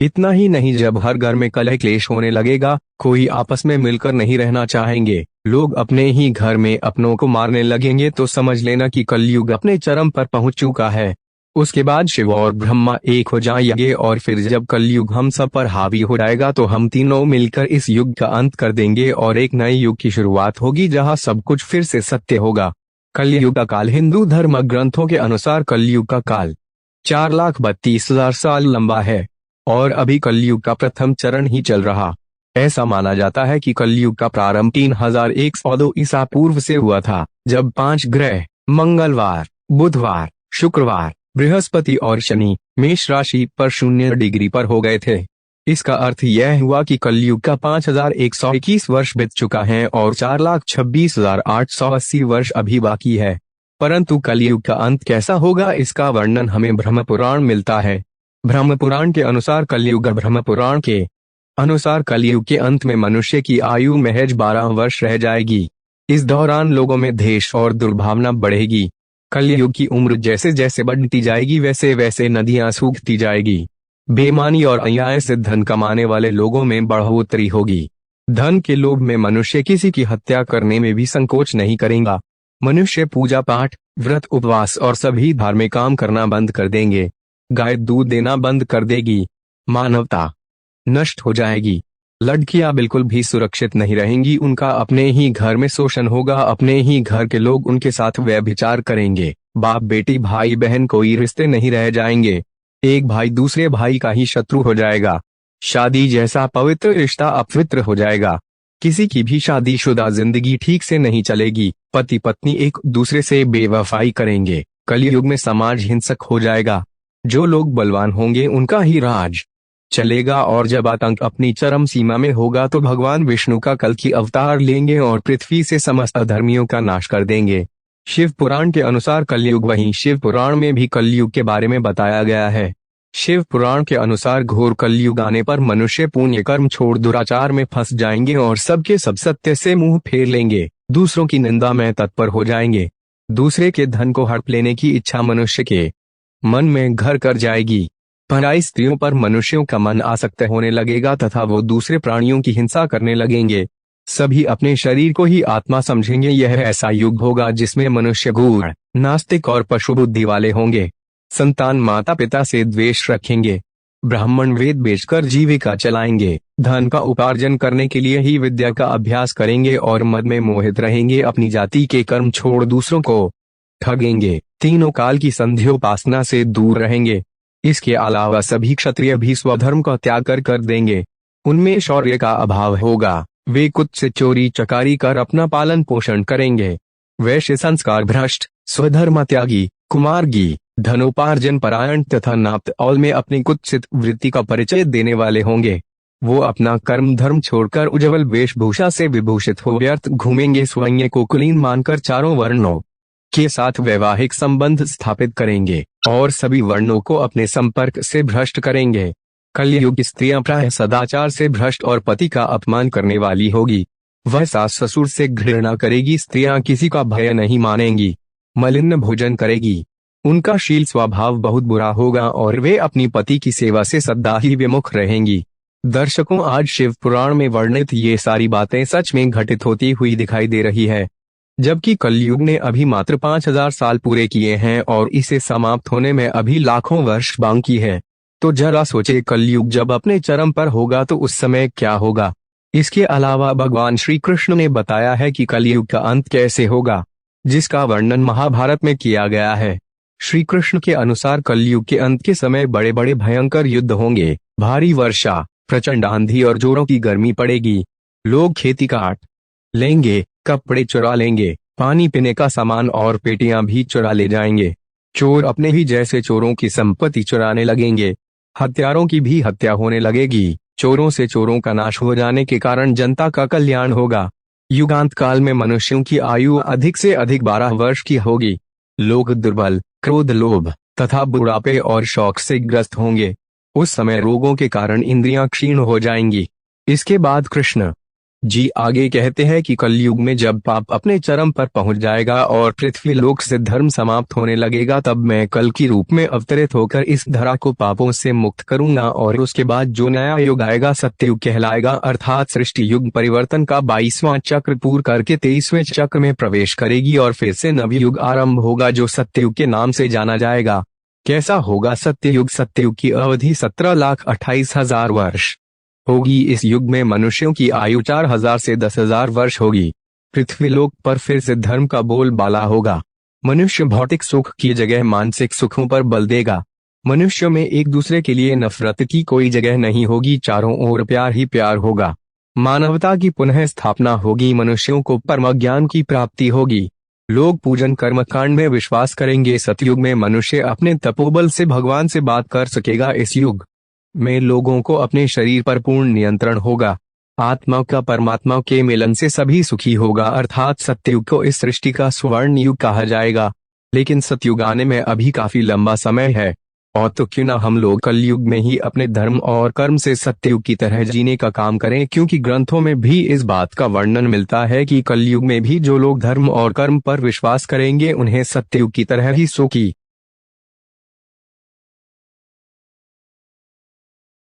इतना ही नहीं, जब हर घर में कलह क्लेश होने लगेगा, कोई आपस में मिलकर नहीं रहना चाहेंगे, लोग अपने ही घर में अपनों को मारने लगेंगे, तो समझ लेना कि कलयुग अपने चरम पर पहुंच चुका है। उसके बाद शिव और ब्रह्मा एक हो जाएंगे और फिर जब कलयुग हम सब पर हावी हो जाएगा तो हम तीनों मिलकर इस युग का अंत कर देंगे और एक नए युग की शुरुआत होगी जहां सब कुछ फिर से सत्य होगा। कलयुग का काल हिंदू धर्म ग्रंथों के अनुसार कलयुग का काल 4,32,000 साल लंबा है और अभी कलयुग का प्रथम चरण ही चल रहा। ऐसा माना जाता है कि कलयुग का प्रारंभ 3102 ईसा पूर्व से हुआ था, जब 5 ग्रह मंगलवार, बुधवार, शुक्रवार, बृहस्पति और शनि मेष राशि पर 0 डिग्री पर हो गए थे। इसका अर्थ यह हुआ कि कलयुग का 5121 वर्ष बीत चुका है और 4,26,880 वर्ष अभी बाकी है। परंतु कलयुग का अंत कैसा होगा, इसका वर्णन हमें ब्रह्म पुराण मिलता है। ब्रह्म पुराण के अनुसार कलयुग के अंत में मनुष्य की आयु महज 12 वर्ष रह जाएगी। इस दौरान लोगों में द्वेष और दुर्भावना बढ़ेगी। कलयुग की उम्र जैसे जैसे बढ़ती जाएगी वैसे वैसे नदियां सूखती जाएगी। बेईमानी और अन्याय से धन कमाने वाले लोगों में बढ़ोतरी होगी। धन के लोभ में मनुष्य किसी की हत्या करने में भी संकोच नहीं करेगा। मनुष्य पूजा पाठ, व्रत, उपवास और सभी धार्मिक काम करना बंद कर देंगे। गाय दूध देना बंद कर देगी। मानवता नष्ट हो जाएगी। लड़कियां बिल्कुल भी सुरक्षित नहीं रहेंगी। उनका अपने ही घर में शोषण होगा। अपने ही घर के लोग उनके साथ व्यभिचार करेंगे। बाप बेटी, भाई बहन, कोई रिश्ते नहीं रह जाएंगे। एक भाई दूसरे भाई का ही शत्रु हो जाएगा। शादी जैसा पवित्र रिश्ता अपवित्र हो जाएगा। किसी की भी शादीशुदा जिंदगी ठीक से नहीं चलेगी। पति पत्नी एक दूसरे से बेवफाई करेंगे। कलयुग में समाज हिंसक हो जाएगा। जो लोग बलवान होंगे उनका ही राज चलेगा और जब आतंक अपनी चरम सीमा में होगा तो भगवान विष्णु का कल्कि अवतार लेंगे और पृथ्वी से समस्त अधर्मियों का नाश कर देंगे। शिव पुराण के अनुसार कलयुग, वहीं शिव पुराण में भी कलयुग के बारे में बताया गया है। शिव पुराण के अनुसार घोर कलयुग आने पर मनुष्य पुण्य कर्म छोड़ दुराचार में फंस जाएंगे और सबके सब सत्य से मुंह फेर लेंगे। दूसरों की निंदा में तत्पर हो जाएंगे। दूसरे के धन को हड़प लेने की इच्छा मनुष्य के मन में घर कर जाएगी। पराई स्त्रियों पर मनुष्यों का मन आसक्त होने लगेगा तथा वो दूसरे प्राणियों की हिंसा करने लगेंगे। सभी अपने शरीर को ही आत्मा समझेंगे। यह ऐसा युग होगा जिसमें मनुष्य गूढ़, नास्तिक और पशु बुद्धि वाले होंगे। संतान माता पिता से द्वेष रखेंगे। ब्राह्मण वेद बेचकर जीविका चलाएंगे। धन का उपार्जन करने के लिए ही विद्या का अभ्यास करेंगे और मद में मोहित रहेंगे। अपनी जाति के कर्म छोड़ दूसरों को ठगेंगे। तीनों काल की संध्योपासना से दूर रहेंगे। इसके अलावा सभी क्षत्रिय भी स्वधर्म का त्याग कर देंगे। उनमें शौर्य का अभाव होगा। वे कुत्सित चोरी चकारी कर अपना पालन पोषण करेंगे। वैश्य संस्कार भ्रष्ट, स्वधर्म त्यागी, कुमार्गी, धनोपार्जन परायण तथा नाप्तौल में अपनी कुत्सित वृत्ति का परिचय देने वाले होंगे। वो अपना कर्म धर्म छोड़कर उज्ज्वल वेशभूषा से विभूषित हो व्यर्थ घूमेंगे। स्वयं को कुलीन मानकर चारों वर्णों के साथ वैवाहिक संबंध स्थापित करेंगे और सभी वर्णों को अपने संपर्क से भ्रष्ट करेंगे। कलयुग की स्त्रियां प्रायः सदाचार से भ्रष्ट और पति का अपमान करने वाली होगी। वह सास ससुर से घृणा करेगी। स्त्रियां किसी का भय नहीं मानेंगी। मलिन भोजन करेगी। उनका शील स्वभाव बहुत बुरा होगा और वे अपनी पति की सेवा से सदा ही विमुख रहेंगी। दर्शकों, आज शिव पुराण में वर्णित ये सारी बातें सच में घटित होती हुई दिखाई दे रही है, जबकि कलयुग ने अभी मात्र 5000 साल पूरे किए हैं और इसे समाप्त होने में अभी लाखों वर्ष बाकी है। तो जरा सोचे, कलयुग जब अपने चरम पर होगा तो उस समय क्या होगा। इसके अलावा भगवान श्री कृष्ण ने बताया है कि कलयुग का अंत कैसे होगा, जिसका वर्णन महाभारत में किया गया है। श्री कृष्ण के अनुसार कलयुग के अंत के समय बड़े बड़े भयंकर युद्ध होंगे। भारी वर्षा, प्रचंड आंधी और जोरों की गर्मी पड़ेगी। लोग खेती काट लेंगे, कपड़े चुरा लेंगे, पानी पीने का सामान और पेटियां भी चुरा ले जाएंगे। चोर अपने ही जैसे चोरों की संपत्ति चुराने लगेंगे। हत्यारों की भी हत्या होने लगेगी। चोरों से चोरों का नाश हो जाने के कारण जनता का कल्याण होगा। युगांत काल में मनुष्यों की आयु अधिक से अधिक 12 वर्ष की होगी। लोग दुर्बल, क्रोध, लोभ तथा बुढ़ापे और शौक से ग्रस्त होंगे। उस समय रोगों के कारण इंद्रियां क्षीण हो जाएंगी। इसके बाद कृष्ण जी आगे कहते हैं कि कलयुग में जब पाप अपने चरम पर पहुंच जाएगा और पृथ्वी लोक से धर्म समाप्त होने लगेगा, तब मैं कल की रूप में अवतरित होकर इस धरा को पापों से मुक्त करूंगा और उसके बाद जो नया युग आएगा सत्ययुग कहलाएगा, अर्थात सृष्टि युग परिवर्तन का 22वां चक्र पूर्ण करके 23वें चक्र में प्रवेश करेगी और फिर से नवयुग आरंभ होगा जो सत्ययुग के नाम से जाना जाएगा। कैसा होगा सत्ययुग? सत्ययुग की अवधि 17,28,000 वर्ष होगी। इस युग में मनुष्यों की आयु 4,000 से 10,000 वर्ष होगी। पृथ्वीलोक पर फिर से धर्म का बोलबाला होगा। मनुष्य भौतिक सुख की जगह मानसिक सुखों पर बल देगा। मनुष्यों में एक दूसरे के लिए नफरत की कोई जगह नहीं होगी, चारों ओर प्यार ही प्यार होगा। मानवता की पुनः स्थापना होगी, मनुष्यों को परम ज्ञान की प्राप्ति होगी। लोग पूजन कर्म कांड में विश्वास करेंगे। सतयुग में मनुष्य अपने तपोबल से भगवान से बात कर सकेगा। इस युग में लोगों को अपने शरीर पर पूर्ण नियंत्रण होगा। आत्मा का परमात्मा के मिलन से सभी सुखी होगा, अर्थात सत्ययुग को इस सृष्टि का स्वर्ण युग कहा जाएगा। लेकिन सतयुग आने में अभी काफी लंबा समय है, और तो क्यों ना हम लोग कलयुग में ही अपने धर्म और कर्म से सत्ययुग की तरह जीने का काम करें, क्योंकि ग्रंथों में भी इस बात का वर्णन मिलता है कि कलयुग में भी जो लोग धर्म और कर्म पर विश्वास करेंगे उन्हें सत्ययुग की तरह ही सुखी